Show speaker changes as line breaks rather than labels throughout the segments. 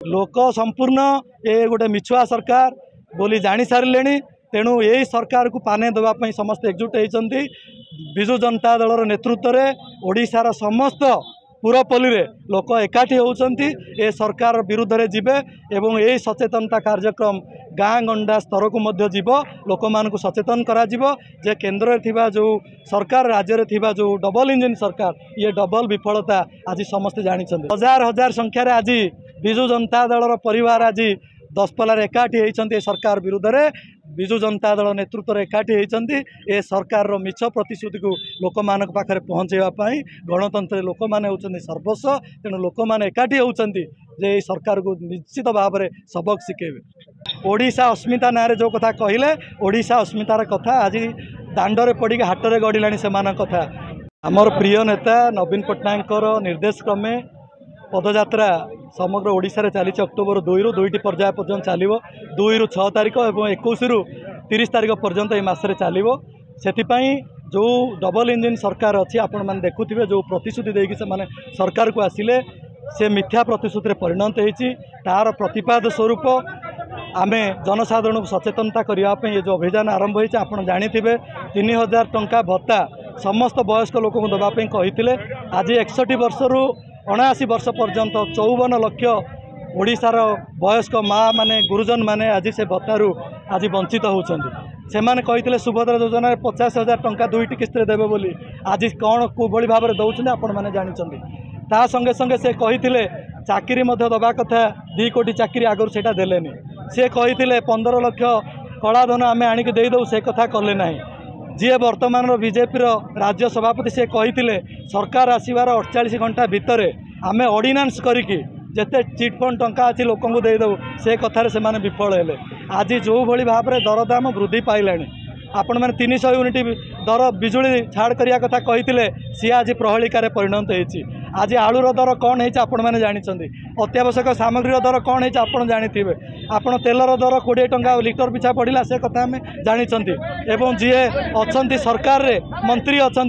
लोक संपूर्ण ये गोटे मिछुआ सरकार बोली जानी सारे तेणु यही सरकार को पाने देवाई समस्त एकजुट होती विजु जनता दल नेतृत्व में ओडिशार समस्त पुरपल्ली रे लोक एकाठी होउछंती ए सरकार विरुद्ध रे जिबे एवं यही सचेतनता कार्यक्रम गाँ गंडा स्तर को मध्य जीव लोक मान को सचेतन करा जीवो जे केंद्र रे थिबा जो सरकार राज्य रे थिबा जो डबल इंजिन सरकार ये डबल विफलता आज समस्त जानी हजार हजार संख्यार आज विजु जनता दल परिवार आज दशपल्ला एकाठी होती सरकार विरुद्ध रे विजु जनता दल नेतृत्व एकाठी होती ए सरकार मिछ प्रतिश्रुति को लोक मान पाखे पहुँचाई गणतंत्र लोक मैंने होती सर्वस्व तेणु लोक मैंने एकाठी होती जे सरकार को निश्चित भाव में सबक शिखेबे। ओडिशा अस्मिता ना जो कथा कहले ओडिशा अस्मितार कथा आज दांडरे पड़ी हाटरे गड़िलानी से कथा आमर प्रिय नेता नवीन पट्टनायक निर्देश क्रमे पदयात्रा समग्र ओडिशा रे चली अक्टोबर 2 रु 2टी पर्याय पर्यंत चलो 2 रु 6 तारिख और 21 रु 30 तारिख पर्यंत ये मसरे चलो से जो डबल इंजिन सरकार अच्छी आपण मैंने देखुवे जो प्रतिश्रुति देकी से माने सरकार को आसिले से मिथ्या प्रतिश्रुति परिणत होती तार प्रतिपाद स्वरूप आमे जनसाधारण को सचेतनता करने ये जो अभियान आरंभ होती आप जानी 3000 टंका भत्ता समस्त वयस्क लोक देवाई कही आज 61 वर्ष रु 79 वर्ष पर्यंत 54 लक्ष ओडिशार वयस्क माँ माने गुरुजन माने आज से भत्तारू आज वंचित होउछंती से माने कही सुभद्रा योजना 50,000 टंका 2टी किस्त देवे बोली आज कौन को भाव में दौरान आपण मैंने जानते ता संगे संगे से कही चाकरी दबा कथा 2 कोटी चाकरी आगुरी से देलेनी से कही 15 लक्ष कलाधन आम आणिक देदे से कथा कले ना जी वर्तमान बीजेपी राज्य सभापति से कही सरकार आसबार 48 घंटा भितर आम ऑर्डिनेंस करिकी जेते चिटफंड टंका अच्छी लोक देदेव से कथार से विफल हेले आज जो भली भाव में दरदाम वृद्धि पाइलानी आपण मैंने 300 यूनिट दर बिजुली छाड़ करिया कथा कही सी आज प्रहलिकार परिणत होती आज आलूर दर कौन है आपण मैंने जानते अत्यावश्यक सामग्री दर कौन है आपण जानी आपण तेलर दर 20 टंका लिटर पिछा बढ़ला से कथा आम जानते एवं जी अच्छा सरकार रे मंत्री अच्छा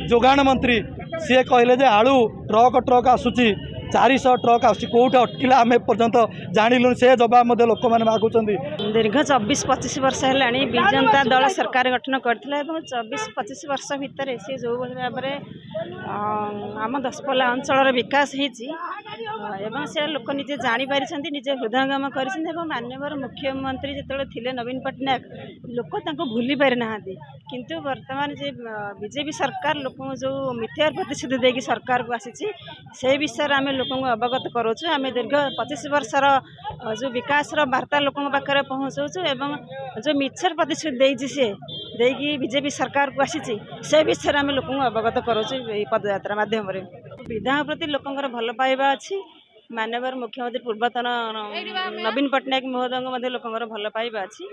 जोगाण मंत्री सी कहले आलू ट्रक ट्रक आसूची 400 ट्रक आउटा अटकिला आम पर्यंत जानलु से जवाब लोक मैंने मागुंट
दीर्घ 24-25 वर्ष है विजु जनता दल सरकार गठन करथिला 24-25 वर्ष भितर सी जो भाव में आम दशपल्ला अंचल विकास होती से लोक निजे जापारी निजे हृदयंगम कर माननीय मुख्यमंत्री जिते थे नवीन पट्टनायक लोक भूली पारि ना किंतु वर्तमान जे बीजेपी सरकार लोक जो मिथ्या प्रतिश्रुति देकी सरकार को आसी से विषय आम लोक अवगत करोचु आम दीर्घ 25 वर्षर जो विकास वार्ता लोक पाखे पहुँचाऊँ एवं जो मिछर प्रतिश्रुति देगी सी देकी बीजेपी सरकार को आसी से विषय आम लोक अवगत करोचु पदयात्रा माध्यम विधान प्रति लोकंर भल पाइबा अच्छी माननीय मुख्यमंत्री पूर्वतन नवीन पट्टनायक महोदय लोकंर भल पाइबा अच्छी।